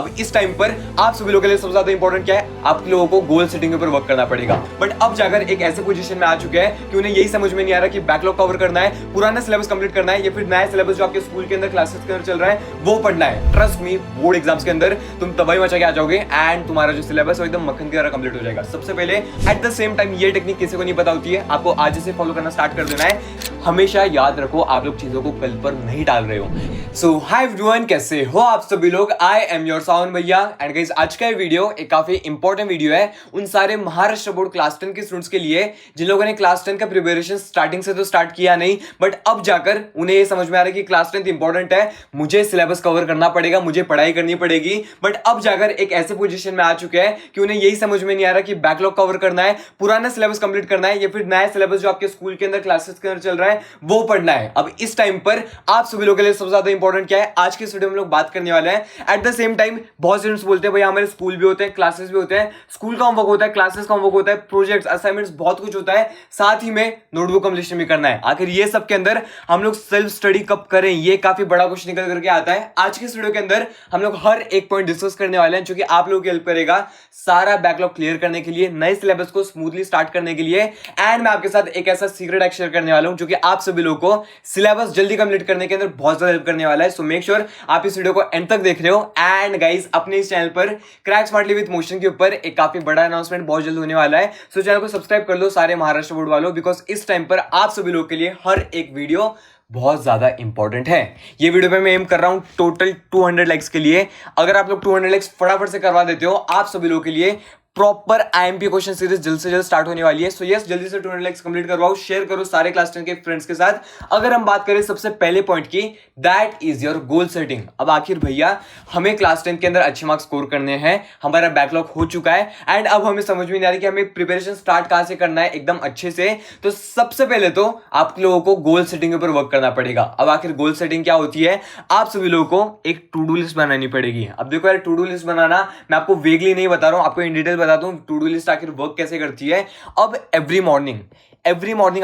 अब इस टाइम पर आप सभी लोगों के लिए सबसे ज्यादा इंपॉर्टेंट क्या है, आप लोगों को गोल सेटिंग के ऊपर वर्क करना पड़ेगा। बट अब जाकर एक ऐसे पोजीशन में आ चुके हैं कि उन्हें यही समझ में नहीं आ रहा कि बैकलॉग कवर करना है, पुराना सिलेबस कंप्लीट करना है या फिर नया सिलेबस जो आपके स्कूल के अंदर क्लासेस के अंदर चल रहा है वो पढ़ना है। ट्रस्ट मी, बोर्ड एग्जाम्स के अंदर तुम तबाही मचा के आ जाओगे एंड तुम्हारा जो सिलेबस है एकदम मक्खन की तरह कंप्लीट हो जाएगा। सबसे पहले एट द सेम टाइम ये टेक्निक किसी को नहीं पता होती है, आपको आज से फॉलो करना स्टार्ट कर देना है। हमेशा याद रखो आप लोग चीजों को कल पर नहीं डाल रहे हो। सो हाय एवरीवन, कैसे हो आप सभी लोग। आई एम योर साउंड भैया एंड गाइस आज का ये वीडियो एक काफी इंपॉर्टेंट वीडियो है उन सारे महाराष्ट्र बोर्ड क्लास 10 के स्टूडेंट्स के लिए जिन लोगों ने क्लास 10 का प्रिपरेशन स्टार्टिंग से तो स्टार्ट किया नहीं, बट अब जाकर उन्हें ये समझ में आ रहा है कि क्लास 10 इंपॉर्टेंट है, मुझे सिलेबस कवर करना पड़ेगा, मुझे पढ़ाई करनी पड़ेगी। बट अब जाकर एक ऐसे पोजीशन में आ चुके हैं कि उन्हें यही समझ में नहीं आ रहा कि बैकलॉग कवर करना है, पुराना सिलेबस कंप्लीट करना है या फिर नया सिलेबस जो आपके स्कूल के अंदर क्लासेस के अंदर चल रहा है वो पढ़ना है। अब इस टाइम पर आप सभी लोगों के लिए सबसे ज्यादा इंपॉर्टेंट क्या है, आज के वीडियो में हम लोग बात करने वाले हैं। एट द सेम टाइम बहुत स्टूडेंट्स बोलते हैं भैया हमारे स्कूल भी होते हैं, क्लासेस भी होते हैं, स्कूल का होमवर्क होता है, क्लासेस का होमवर्क होता है, प्रोजेक्ट्स, असाइनमेंट्स, बहुत कुछ होता है, साथ ही में नोटबुक कंप्लीशन भी करना है। आखिर ये सब के अंदर हम लोग सेल्फ स्टडी कब करें, ये काफी बड़ा क्वेश्चन निकल करके आता है। आज के वीडियो के अंदर हम लोग हर एक पॉइंट डिस्कस करने वाले हैं जो कि आप लोगों की हेल्प करेगा सारा बैकलॉग क्लियर करने के लिए, नए सिलेबस को स्मूथली स्टार्ट करने के लिए। एंड मैं आपके साथ एक ऐसा सीक्रेट हैक शेयर करने वाला हूं जो कि आप सभी लोगों को सिलेबस जल्दी कंप्लीट करने के अंदर बहुत ज्यादा हेल्प करने वाला है। सो मेक श्योर आप इस वीडियो को एंड तक देख रहे हो। एंड गाइस अपने इस चैनल पर क्रैक स्मार्टली विद मोशन के ऊपर एक काफी बड़ा अनाउंसमेंट बहुत जल्द होने वाला है। सो चैनल को सब्सक्राइब कर लो सारे महाराष्ट्र बोर्ड वालों, बिकॉज इस टाइम पर आप सभी लोगों के लिए हर एक वीडियो बहुत ज्यादा इंपॉर्टेंट है। ये वीडियो पे मैं एम कर रहा हूं टोटल 200 लाइक्स के लिए। अगर आप लोग 200 लाइक्स फटाफट से करवा देते हो, आप सभी लोगों के लिए प्रॉपर आईएमपी क्वेश्चन सीरीज जल्द से जल्द स्टार्ट होने वाली है। सो यस, जल्दी से 200 लाइक्स कंप्लीट करवाओ, शेयर करो सारे क्लास 10 के फ्रेंड्स के साथ। अगर हम बात करें सबसे पहले पॉइंट की, that is your goal setting. अब आखिर भैया हमें क्लास 10 के अंदर अच्छे मार्क्स स्कोर करने हैं, हमारा बैकलॉग हो चुका है एंड अब हमें समझ में नहीं आ रही कि हमें प्रिपरेशन स्टार्ट कहां से करना है एकदम अच्छे से। तो सबसे पहले तो आप लोगों को गोल सेटिंग के ऊपर वर्क करना पड़ेगा। अब आखिर गोल सेटिंग क्या होती है, आप सभी लोगों को एक टू डू लिस्ट बनानी पड़ेगी। अब देखो यार, टू डू लिस्ट बनाना मैं आपको वेगली नहीं बता रहा हूं, आपको इन डिटेल बता दूं टू डू लिस्ट आखिर वर्क कैसे करती है। अब एवरी मॉर्निंग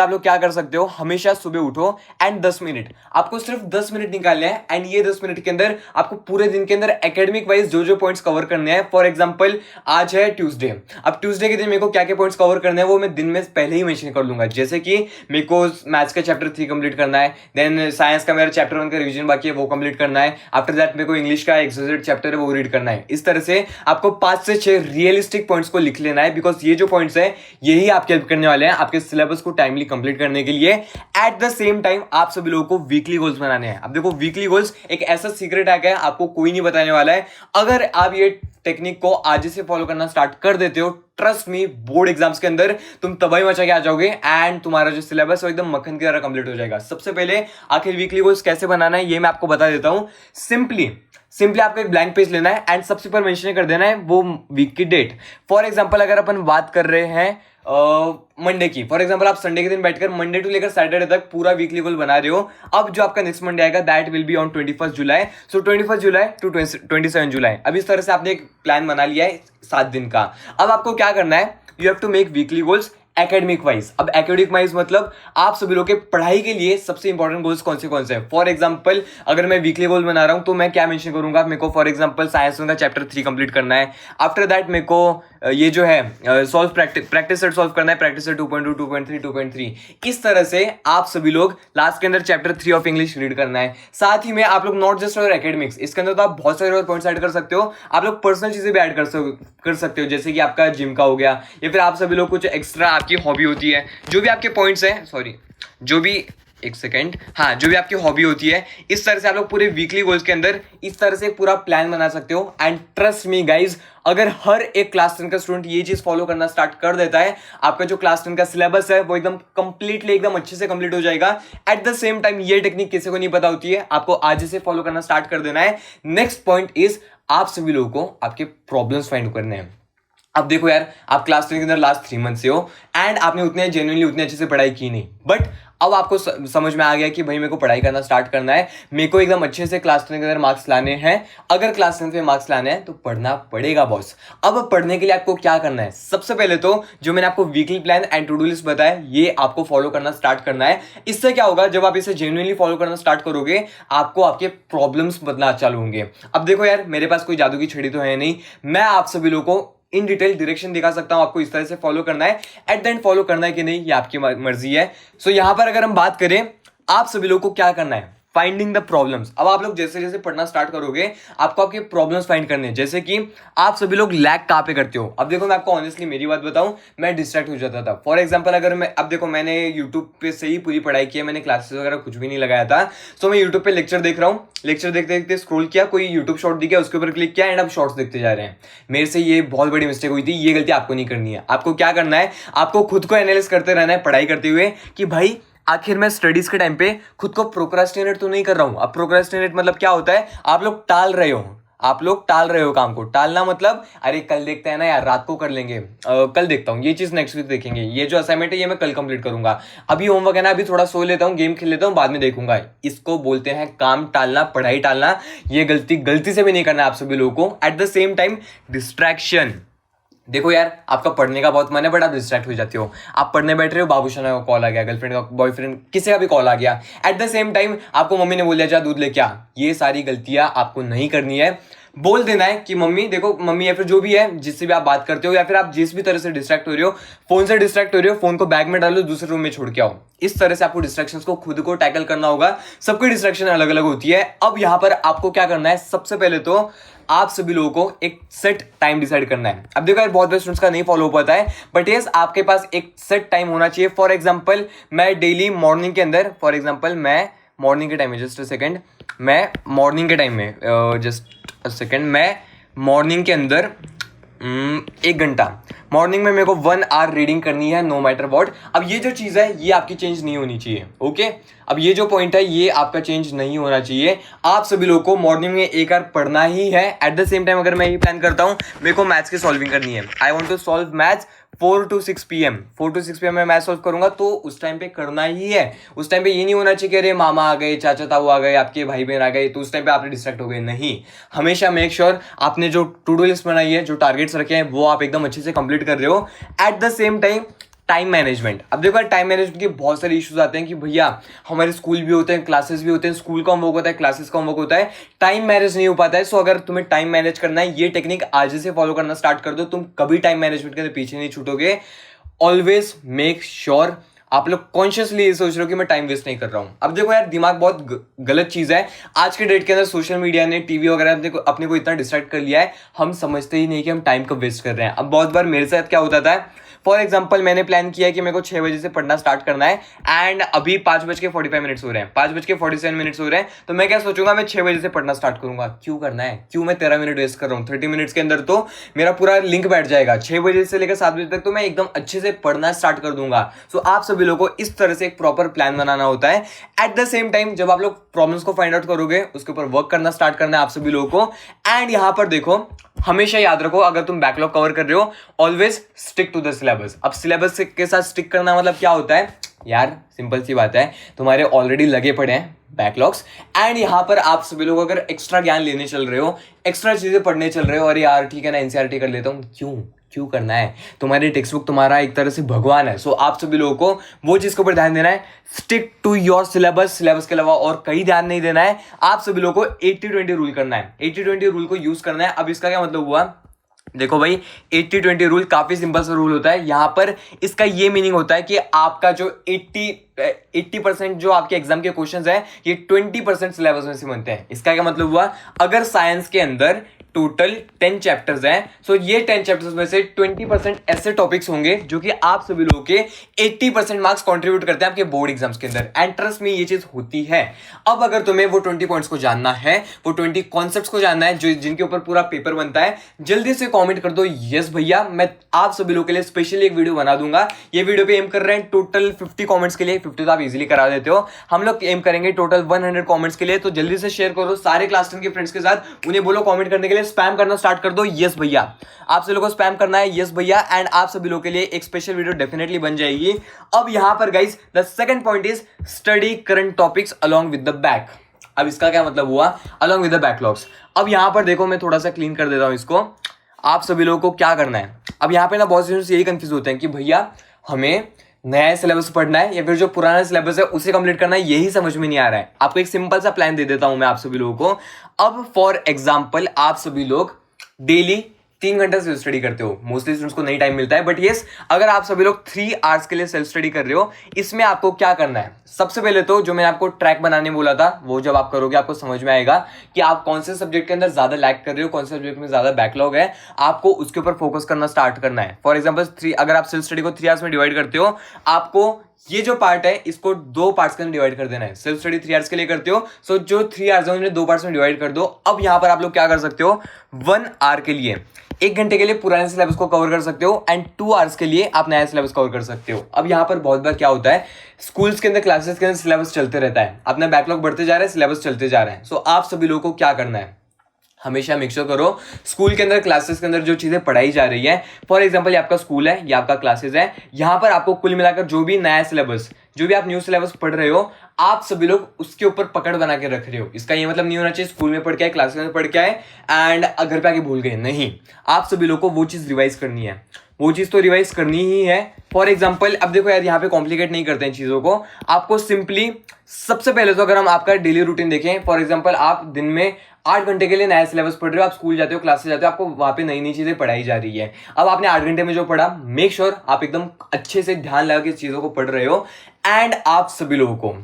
आप लोग क्या कर सकते हो, हमेशा सुबह उठो एंड 10 मिनट आपको सिर्फ 10 मिनट निकालने हैं। एंड ये 10 मिनट के अंदर आपको पूरे दिन के अंदर एकेडमिक वाइज जो जो पॉइंट्स कवर करने हैं। फॉर एग्जांपल आज है ट्यूसडे, अब ट्यूसडे के दिन मेरे को क्या क्या पॉइंट्स कवर करने हैं वो मैं दिन में पहले ही मेंशन कर लूंगा। जैसे कि मेरे को मैथ्स का चैप्टर 3 कंप्लीट करना है, देन साइंस का मेरा चैप्टर 1 का रिवीजन बाकी है वो कंप्लीट करना है, आफ्टर दैट मेरे को इंग्लिश का एक्सरसाइज चैप्टर है वो रीड करना है। इस तरह से आपको 5 से 6 रियलिस्टिक पॉइंट्स को लिख लेना है, बिकॉज ये जो पॉइंट्स है यही आपकी हेल्प करने वाले हैं आपके सिलेबस को टाइमली कंप्लीट करने के लिए। एट द सेम टाइम आप सभी लोगों को वीकली गोल्स बनाने हैं। अब देखो, वीकली गोल्स एक ऐसा सीक्रेट हैक है, आपको कोई नहीं बताने वाला है। अगर आप ये टेक्निक को आज से फॉलो करना स्टार्ट कर देते हो, ट्रस्ट मी, बोर्ड एग्जाम्स के अंदर तुम तबाही मचा के आ जाओगे एंड तुम्हारा जो सिलेबस है एकदम मक्खन की तरह कंप्लीट हो जाएगा। सबसे पहले आखिर वीकली गोल्स कैसे बनाना है ये मैं आपको बता देता हूं। सिंपली आपको एक ब्लैंक पेज लेना है एंड सबसे ऊपर मेंशन कर देना है वो वीक की डेट। फॉर एग्जांपल अगर अपन बात कर रहे हैं मंडे की, फॉर एग्जांपल आप संडे के दिन बैठकर मंडे टू लेकर सैटरडे तक पूरा वीकली गोल बना रहे हो। अब जो आपका नेक्स्ट मंडे आएगा that will be on 21 July. So 21 July to 27 July. अब इस तरह से आपने एक प्लान बना लिया है 7 दिन का। अब आपको क्या करना है, you have to make weekly goals academic wise. अब एकेडमिक वाइज मतलब आप सभी लोग के पढ़ाई के लिए सबसे इंपॉर्टेंट गोल्स कौन से हैं। फॉर एग्जांपल अगर मैं वीकली गोल बना रहा हूं तो मैं क्या मेंशन करूंगा, मेरे को फॉर एग्जांपल साइंस का चैप्टर 3 कंप्लीट करना है। आफ्टर दैट मेरे को ये जो है सॉल्व प्रैक्टिस सेट सॉल्व करना है, प्रैक्टिस सेट 2.2 2.3 2.3। इस तरह से आप सभी लोग लास्ट के अंदर चैप्टर 3 ऑफ इंग्लिश रीड करना है। साथ ही में आप लोग नॉट जस्ट और एकेडमिक्स, इसके अंदर तो आप बहुत सारे और पॉइंट्स ऐड कर सकते हो। आप लोग पर्सनल चीजें भी ऐड कर सकते हो, जैसे कि आपका जिम का हो गया या फिर आप सभी लोग कुछ एक्स्ट्रा आपकी हॉबी होती है, जो भी आपके पॉइंट्स हैं, जो भी आपकी हॉबी होती है। इस तरह से आप लोग पूरे वीकली गोल्स के अंदर इस तरह से पूरा प्लान बना सकते हो। एंड ट्रस्ट मी गाइज, अगर हर एक क्लास 10 का स्टूडेंट ये चीज फॉलो करना स्टार्ट कर देता है, आपका जो क्लास 10 का सिलेबस है वो एकदम कंप्लीटली एकदम अच्छे से कंप्लीट हो जाएगा। एट द सेम टाइम ये टेक्निक किसी को नहीं पता होती है, आपको आज से फॉलो करना स्टार्ट कर देना है। नेक्स्ट पॉइंट इज, आप सभी लोगों को आपके प्रॉब्लम्स फाइंड करने हैं। अब देखो यार, आप क्लास 10 के अंदर लास्ट 3 मंथ से हो एंड आपने उतने जेन्युइनली उतने अच्छे से पढ़ाई की नहीं, बट अब आपको समझ में आ गया कि भाई मेरे को पढ़ाई करना स्टार्ट करना है, मेरे को एकदम अच्छे से क्लास 10 के अंदर मार्क्स लाने हैं। अगर क्लास 10 में मार्क्स लाने हैं तो पढ़ना पड़ेगा बॉस। अब पढ़ने के लिए आपको क्या करना है, सबसे पहले तो जो मैंने आपको weekly plan and to do list बताया ये आपको फॉलो करना स्टार्ट करना है। इससे क्या होगा, जब आप इसे जेन्युइनली फॉलो करना स्टार्ट करोगे आपको आपके प्रॉब्लम्स बदलना चालू होंगे। अब देखो यार, मेरे पास कोई जादू की छड़ी तो है नहीं, मैं आप सभी लोगों को इन डिटेल डायरेक्शन दिखा सकता हूं, आपको इस तरह से फॉलो करना है। एट द एंड फॉलो करना है कि नहीं ये आपकी मर्जी है। सो यहां पर अगर हम बात करें, आप सभी लोगों को क्या करना है, फाइंडिंग द प्रॉब्लम्स। अब आप लोग जैसे जैसे पढ़ना स्टार्ट करोगे आपको आपके प्रॉब्लम्स फाइंड करने हैं। जैसे कि आप सभी लोग लैग कहां पे करते हो। अब देखो मैं आपको ऑनेस्टली मेरी बात बताऊं, मैं डिस्ट्रैक्ट हो जाता था। फॉर एग्जांपल अगर मैं, अब देखो मैंने यूट्यूब पे से ही पूरी पढ़ाई की है, मैंने क्लासेस वगैरह कुछ भी नहीं लगाया था। सो मैं यूट्यूब पे लेक्चर देख रहा हूँ, लेक्चर देखते देखते स्क्रॉल किया, कोई यूट्यूब शॉर्ट दिखा उसके ऊपर क्लिक किया एंड अब शॉर्ट्स देखते जा रहे हैं। मेरे से ये बहुत बड़ी मिस्टेक हुई थी, ये गलती आपको नहीं करनी है। आपको क्या करना है, आपको खुद को एनालाइज करते रहना है पढ़ाई करते हुए कि भाई आखिर मैं स्टडीज के टाइम पे खुद को प्रोक्रास्टिनेट तो नहीं कर रहा हूं। अब प्रोक्रास्टिनेट मतलब क्या होता है, आप लोग टाल रहे हो, आप लोग टाल रहे हो काम को। टालना मतलब अरे कल देखते हैं ना यार, रात को कर लेंगे, कल देखता हूँ, ये चीज नेक्स्ट वीक देखेंगे, ये जो असाइनमेंट है ये मैं कल कंप्लीट करूंगा, अभी होमवर्क है ना अभी थोड़ा सो लेता हूँ, गेम खेल लेता हूँ, बाद में देखूंगा। इसको बोलते हैं काम टालना, पढ़ाई टालना। ये गलती से भी नहीं करना है आप सभी लोगों को। Eight the same time distraction, देखो यार आपका पढ़ने का बहुत मन है बट आप डिस्ट्रैक्ट हो जाते हो। आप पढ़ने बैठ रहे हो, बाबूशाना का कॉल आ गया, गर्लफ्रेंड का, बॉयफ्रेंड, किसी का भी कॉल आ गया। एट द सेम टाइम आपको मम्मी ने बोल दिया जा दूध लेके आ। ये सारी गलतियां आपको नहीं करनी है। बोल देना है कि मम्मी देखो, मम्मी या फिर जो भी है जिससे भी आप बात करते हो या फिर आप जिस भी तरह से डिस्ट्रैक्ट हो रहे हो, फोन से डिस्ट्रैक्ट हो रहे हो, फोन को बैग में डालो, दूसरे रूम में छोड़ के आओ। इस तरह से आपको डिस्ट्रैक्शंस को खुद को टैकल करना होगा। सबकी डिस्ट्रैक्शन अलग अलग होती है। अब यहां पर आपको क्या करना है, सबसे पहले तो आप सभी लोगों को एक सेट टाइम डिसाइड करना है। अब देखो यार बहुत बड़े स्टूडेंट्स का नहीं फॉलो हो पाता है, बट यस आपके पास एक सेट टाइम होना चाहिए। फॉर एग्जांपल मैं डेली मॉर्निंग के अंदर, फॉर एग्जांपल मैं मॉर्निंग के टाइम में, जस्ट अ सेकंड, मैं मॉर्निंग के टाइम में, जस्ट अ सेकंड, मैं मॉर्निंग के अंदर 1 घंटा मॉर्निंग में मेरे को 1 आवर रीडिंग करनी है, नो मैटर व्हाट। अब ये जो चीज़ है ये आपकी चेंज नहीं होनी चाहिए, ओके। अब ये जो पॉइंट है ये आपका चेंज नहीं होना चाहिए। आप सभी लोगों को मॉर्निंग में 1 आवर पढ़ना ही है। एट द सेम टाइम अगर मैं ये प्लान करता हूँ, मेरे को मैथ्स की सॉल्विंग करनी है, I want to solve maths 4 to 6 PM, 4 to 6 PM में मैथ सॉल्व करूंगा, तो उस टाइम पे करना ही है। उस टाइम पे ये नहीं होना चाहिए कि अरे मामा आ गए, चाचा ताऊ आ गए, आपके भाई बहन आ गए, तो उस टाइम पे आपने डिस्ट्रैक्ट हो गए। नहीं, हमेशा मेक श्योर आपने जो टू डू लिस्ट बनाई है, जो टारगेट्स रखे हैं, वो आप एकदम अच्छे से कंप्लीट कर रहे हो। Eight the same time time management. अब देखो टाइम मैनेजमेंट के बहुत सारे इश्यूज आते हैं कि भैया हमारे स्कूल भी होते हैं, क्लासेस भी होते हैं, स्कूल का होमवर्क होता है, क्लासेस का होमवर्क होता है, टाइम मैनेज नहीं हो पाता है। सो अगर तुम्हें टाइम मैनेज करना है, ये टेक्निक आज से फॉलो करना स्टार्ट कर दो, तुम कभी टाइम मैनेजमेंट के अंदर पीछे नहीं छूटोगे। ऑलवेज मेक श्योर आप लोग कॉन्शियसली ये सोच रहे हो कि मैं टाइम वेस्ट नहीं कर रहा हूं। अब देखो यार दिमाग बहुत गलत चीज है। आज के डेट के अंदर सोशल मीडिया ने, टीवी वगैरह अपने को इतना डिस्ट्रैक्ट कर लिया है, हम समझते ही नहीं कि हम टाइम कब वेस्ट कर रहे हैं। अब बहुत बार मेरे साथ क्या होता था, फॉर एग्जाम्पल मैंने प्लान किया कि मेरे को 6 बजे से पढ़ना स्टार्ट करना है एंड अभी 5:45 हो रहे हैं, 5:47 हो रहे हैं, तो मैं क्या सोचूंगा, मैं 6 बजे से पढ़ना स्टार्ट करूंगा। क्यों करना है, क्यों मैं 13 मिनट वेस्ट कर रहा हूँ। 30 मिनट्स के अंदर तो मेरा पूरा लिंक बैठ जाएगा। 6 बजे से लेकर 7 बजे तक तो मैं एकदम अच्छे से पढ़ना स्टार्ट कर दूंगा। सो आप सभी लोगों को इस तरह से एक प्रॉपर प्लान बनाना होता है। एट द सेम टाइम जब आप लोग प्रॉब्लम्स को फाइंड आउट करोगे, उसके ऊपर वर्क करना स्टार्ट करना है आप सभी लोगों को। एंड यहां पर देखो, हमेशा याद रखो, अगर तुम बैकलॉग कवर कर रहे हो, always stick to the syllabus. अब सिलेबस के साथ स्टिक करना मतलब क्या होता है यार, सिंपल सी बात है, तुम्हारे ऑलरेडी लगे पड़े हैं बैकलॉग्स एंड यहाँ पर आप सभी लोग अगर एक्स्ट्रा ज्ञान लेने चल रहे हो, एक्स्ट्रा चीजें पढ़ने चल रहे हो, अरे यार ठीक है ना एनसीईआरटी कर लेता हूँ, क्यों करना है। तुम्हारी टेक्स्ट बुक तुम्हारा एक तरह से भगवान है। सो आप सभी लोगों को वो चीज के ऊपर ध्यान देना है, stick to your syllabus. Syllabus के अलावा और कहीं ध्यान नहीं देना है। आप सभी लोगों को 80-20 रूल करना है, 80-20 रूल को यूज करना है। अब इसका क्या मतलब हुआ, देखो भाई 80-20 रूल काफी सिंपल सा रूल होता है। यहां पर इसका ये मीनिंग होता है कि आपका जो 80% जो आपके एग्जाम के क्वेश्चंस है, ये 20% सिलेबस में से बनते हैं। इसका क्या मतलब हुआ, अगर साइंस के अंदर टोटल 10 चैप्टर्स हैं, सो ये 10 चैप्टर्स में से 20% ऐसे टॉपिक्स होंगे जो कि आप सभी लोगों के 80% मार्क्स कंट्रीब्यूट करते हैं आपके बोर्ड एग्जाम्स के अंदर। एंड ट्रस्ट में ये चीज होती है। अब अगर तुम्हें वो 20 पॉइंट्स को जानना है, वो 20 कॉन्सेप्ट्स को जानना है, जो जिनके ऊपर पूरा पेपर बनता है, जल्दी से कॉमेंट कर दो यस भैया, मैं आप सभी लोगों के लिए स्पेशली एक वीडियो बना दूंगा। ये वीडियो पे एम कर रहे हैं टोटल 50 कॉमेंट्स के लिए, 50 तो आप इजीली करा देते हो। हम लोग एम करेंगे टोटल 100 कमेंट्स के लिए, तो जल्दी से शेयर करो सारे क्लास 10 के फ्रेंड्स के साथ, उन्हें बोलो कमेंट करने के लिए, स्पैम करना स्टार्ट कर दो। यस भैया, आप सभी लोगों को स्पैम करना है, यस भैया। एंड आप सभी लोगों के लिए एक स्पेशल वीडियो डेफिनेटली बन जाएगी। अब यहां पर guys the second point is study current topics along with the back. अब इसका क्या मतलब हुआ, अलोंग विद द बैकलॉग्स। अब यहां पर देखो, मैं थोड़ा सा क्लीन कर देता हूं इसको। आप सभी लोगों को क्या करना है, अब यहाँ पे ना बहुत स्टूडेंट्स यही कंफ्यूज होते हैं कि भैया हमें नया सिलेबस पढ़ना है या फिर जो पुराना सिलेबस है उसे कंप्लीट करना है, यही समझ में नहीं आ रहा है। आपको एक सिंपल सा प्लान दे देता हूं मैं आप सभी लोगों को। अब फॉर एग्जाम्पल आप सभी लोग डेली 3 घंटे से स्टडी करते हो, मोस्टली स्टूडेंट्स को नहीं टाइम मिलता है, बट यस अगर आप सभी लोग 3 आवर्स के लिए सेल्फ स्टडी कर रहे हो, इसमें आपको क्या करना है, सबसे पहले तो जो मैंने आपको ट्रैक बनाने बोला था वो जब आप करोगे आपको समझ में आएगा कि आप कौन से सब्जेक्ट के अंदर ज्यादा लैग कर रहे हो, कौन से सब्जेक्ट में ज्यादा बैकलॉग है, आपको उसके ऊपर फोकस करना स्टार्ट करना है। फॉर एग्जाम्पल अगर आप सेल्फ स्टडी को 3 आवर्स में डिवाइड करते हो, आपको ये जो पार्ट है इसको 2 पार्ट्स के अंदर डिवाइड कर देना है। सेल्फ स्टडी 3 आवर्स के लिए करते हो, सो जो 3 आवर्स है उन्हें 2 पार्ट्स में डिवाइड कर दो। अब यहां पर आप लोग क्या कर सकते हो, 1 आवर के लिए 1 घंटे के लिए पुराने सिलेबस को कवर कर सकते हो एंड 2 आवर्स के लिए आप नया सिलेबस कवर कर सकते हो। अब यहाँ पर बहुत बार क्या होता है, स्कूल्स के अंदर क्लासेस के अंदर सिलेबस चलते रहता है, अपना बैकलॉग बढ़ते जा रहा है, सिलेबस चलते जा रहे हैं। सो आप सभी लोगों को क्या करना है, हमेशा मेक श्योर करो स्कूल के अंदर क्लासेस के अंदर जो चीजें पढ़ाई जा रही है, फॉर एग्जांपल ये आपका स्कूल है, ये आपका क्लासेस है, यहाँ पर आपको कुल मिलाकर जो भी नया सिलेबस, जो भी आप न्यू सिलेबस पढ़ रहे हो, आप सभी लोग उसके ऊपर पकड़ बना के रख रहे हो। इसका ये मतलब नहीं होना चाहिए स्कूल में पढ़ के आए, क्लास में पढ़ के आए एंड घर पे आके भूल गए, नहीं, आप सभी लोग को वो चीज रिवाइज करनी है, वो चीज तो रिवाइज करनी ही है। फॉर एग्जाम्पल अब देखो यार, यहाँ पे कॉम्प्लिकेट नहीं करते हैं चीजों को, आपको सिंपली सबसे पहले तो अगर हम आपका डेली रूटीन देखें, फॉर एग्जाम्पल आप दिन में 8 घंटे के लिए नया सिलेबस पढ़ रहे हो, आप स्कूल जाते हो, क्लासेस जाते हो, आपको वहां पे नई नई चीजें पढ़ाई जा रही है। अब आपने 8 घंटे में जो पढ़ा, मेक श्योर आप एकदम अच्छे से ध्यान लगा के चीजों को पढ़ रहे हो एंड आप सभी लोगों को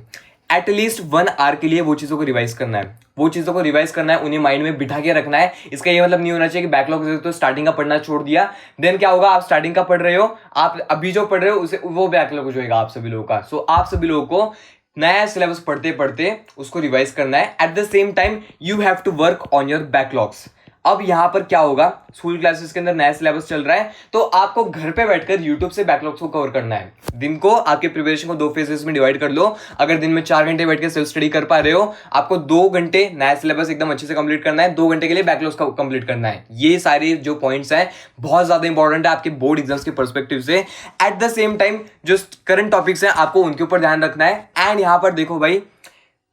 एटलीस्ट 1 आवर के लिए वो चीजों को रिवाइज करना है, वो चीजों को रिवाइज करना है, उन्हें माइंड में बिठा के रखना है। इसका ये मतलब नहीं होना चाहिए कि बैकलॉग तो स्टार्टिंग का पढ़ना छोड़ दिया, देन क्या होगा, आप स्टार्टिंग का पढ़ रहे हो, आप अभी जो पढ़ रहे हो उसे वो बैकलॉग हो जाएगा आप सभी लोगों का। सो आप सभी लोगों को नया सिलेबस पढ़ते पढ़ते उसको रिवाइज करना है। At the same time you have to work on your backlogs. अब यहां पर क्या होगा, स्कूल क्लासेस के अंदर नया सिलेबस चल रहा है, तो आपको घर पे बैठकर यूट्यूब से बैकलॉग्स को कवर करना है। दिन को आपके प्रिपरेशन को 2 फेजेस में डिवाइड कर लो। अगर दिन में 4 घंटे बैठ के सेल्फ स्टडी कर पा रहे हो, आपको 2 घंटे नया सिलेबस एकदम अच्छे से कंप्लीट करना है, 2 घंटे के लिए बैकलॉग्स का कंप्लीट करना है। ये सारे जो पॉइंट्स हैं बहुत ज्यादा इंपॉर्टेंट है आपके बोर्ड एग्जाम्स के पर्सपेक्टिव से। एट द सेम टाइम जो करंट टॉपिक्स हैं आपको उनके ऊपर ध्यान रखना है। एंड यहां पर देखो भाई,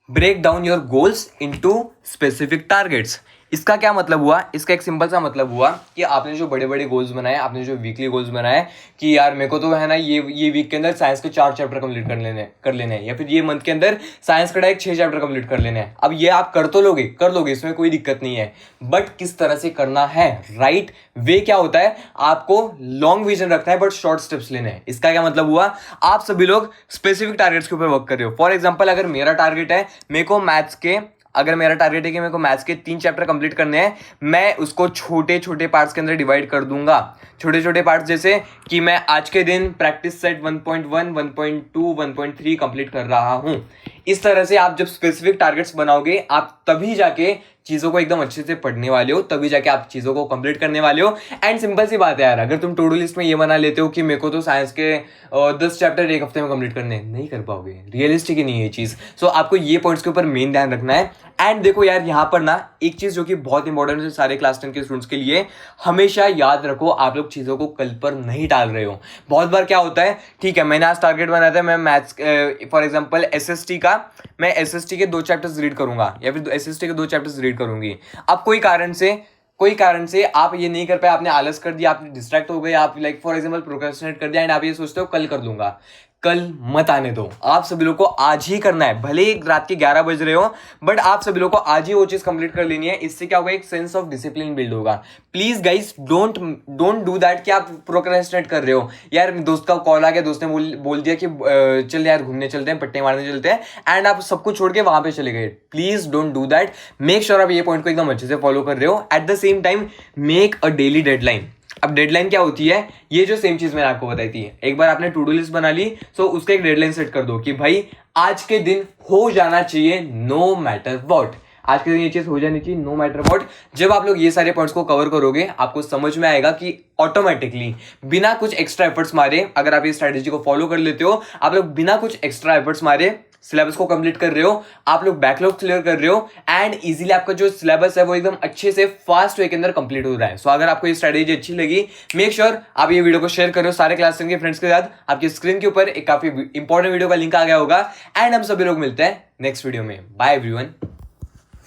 break down your goals into specific targets. इसका क्या मतलब हुआ, इसका एक सिंपल सा मतलब हुआ कि आपने जो बड़े बड़े गोल्स बनाए, आपने जो वीकली गोल्स बनाए कि यार मेरे को तो है ना ये वीक के अंदर साइंस के 4 चैप्टर कंप्लीट कर लेने हैं, या फिर ये मंथ के अंदर साइंस का 6 चैप्टर कंप्लीट कर लेने हैं। अब ये आप कर लोगे, इसमें कोई दिक्कत नहीं है, बट किस तरह से करना है, राइट वे क्या होता है, आपको लॉन्ग विजन रखना है बट शॉर्ट स्टेप्स लेने हैं। इसका क्या मतलब हुआ, आप सभी लोग स्पेसिफिक टारगेट्स के ऊपर वर्क कर रहे हो। फॉर एग्जाम्पल अगर मेरा टारगेट है, मेरे को मैथ्स के अगर मेरा टारगेट है कि मेरे को मैथ्स के 3 चैप्टर कंप्लीट करने हैं, मैं उसको छोटे छोटे पार्ट्स के अंदर डिवाइड कर दूंगा। छोटे छोटे पार्ट्स जैसे कि मैं आज के दिन प्रैक्टिस सेट 1.1, 1.2, 1.3 कंप्लीट कर रहा हूं। इस तरह से आप जब स्पेसिफिक टारगेट्स बनाओगे, आप तभी जाके चीजों को एकदम अच्छे से पढ़ने वाले हो, तभी जाके आप चीजों को कंप्लीट करने वाले हो। एंड सिंपल सी बात है यार, अगर तुम टू डू लिस्ट में ये बना लेते हो कि मेरे को तो साइंस के 10 चैप्टर 1 हफ्ते में कंप्लीट करने, नहीं कर पाओगे, रियलिस्टिक ही नहीं है ये चीज। सो आपको ये पॉइंट्स के ऊपर मेन ध्यान रखना है। एंड देखो यार, यहाँ पर ना एक चीज जो कि बहुत इंपॉर्टेंट है सारे क्लास 10 के स्टूडेंट्स के लिए, हमेशा याद रखो आप लोग चीजों को कल पर नहीं टाल रहे हो। बहुत बार क्या होता है, ठीक है मैंने आज टारगेट बनाया था, मैं मैथ्स फॉर एग्जांपल एसएसटी का, मैं एसएसटी के 2 चैप्टर्स रीड करूंगा या फिर एसएसटी के 2 चैप्टर्स रीड करूंगी। अब कोई कारण से आप ये नहीं कर पाए, आपने आलस कर दिया, आप डिस्ट्रैक्ट हो गए, आप लाइक फॉर एग्जांपल प्रोक्रेस्टिनेट कर दिया एंड आप ये सोचते हो कल कर लूंगा। कल मत आने दो, आप सभी लोग को आज ही करना है। भले ही रात के 11 बज रहे हो, बट आप सभी लोग को आज ही वो चीज कंप्लीट कर लेनी है। इससे क्या होगा, एक सेंस ऑफ डिसिप्लिन बिल्ड होगा। Please guys don't do that कि आप प्रोक्रेस्टिनेट कर रहे हो। यार दोस्त का कॉल आ गया, दोस्त ने बोल दिया कि चल यार घूमने चलते हैं, पट्टे मारने चलते हैं, एंड आप सब कुछ छोड़ के वहां पे चले गए। Please don't do that. Make sure आप ये पॉइंट को एकदम अच्छे से फॉलो कर रहे हो। Eight the same time make a daily deadline. अब डेडलाइन क्या होती है, ये जो सेम चीज मैंने आपको बताई थी, एक बार आपने टू डू लिस्ट बना ली, सो उसका एक डेडलाइन सेट कर दो कि भाई आज के दिन हो जाना चाहिए नो मैटर व्हाट। आज के दिन ये चीज हो जानी चाहिए, नो मैटर व्हाट। जब आप लोग ये सारे पॉइंट्स को कवर करोगे आपको समझ में आएगा कि ऑटोमेटिकली बिना कुछ एक्स्ट्रा एफर्ट्स मारे, अगर आप ये स्ट्रेटेजी को फॉलो कर लेते हो, आप लोग बिना कुछ एक्स्ट्रा एफर्ट्स मारे सिलेबस को कंप्लीट कर रहे हो, आप लोग बैकलॉग क्लियर कर रहे हो एंड इजीली आपका जो सिलेबस है वो एकदम अच्छे से फास्ट वे के अंदर कंप्लीट हो रहा है। सो अगर आपको ये स्ट्रेटेजी अच्छी लगी, मेक श्योर आप ये वीडियो को शेयर करो सारे क्लास के फ्रेंड्स के साथ। आपकी स्क्रीन के ऊपर एक काफी इंपॉर्टेंट वीडियो का लिंक आ गया होगा एंड हम सभी लोग मिलते हैं नेक्स्ट वीडियो में। Bye everyone.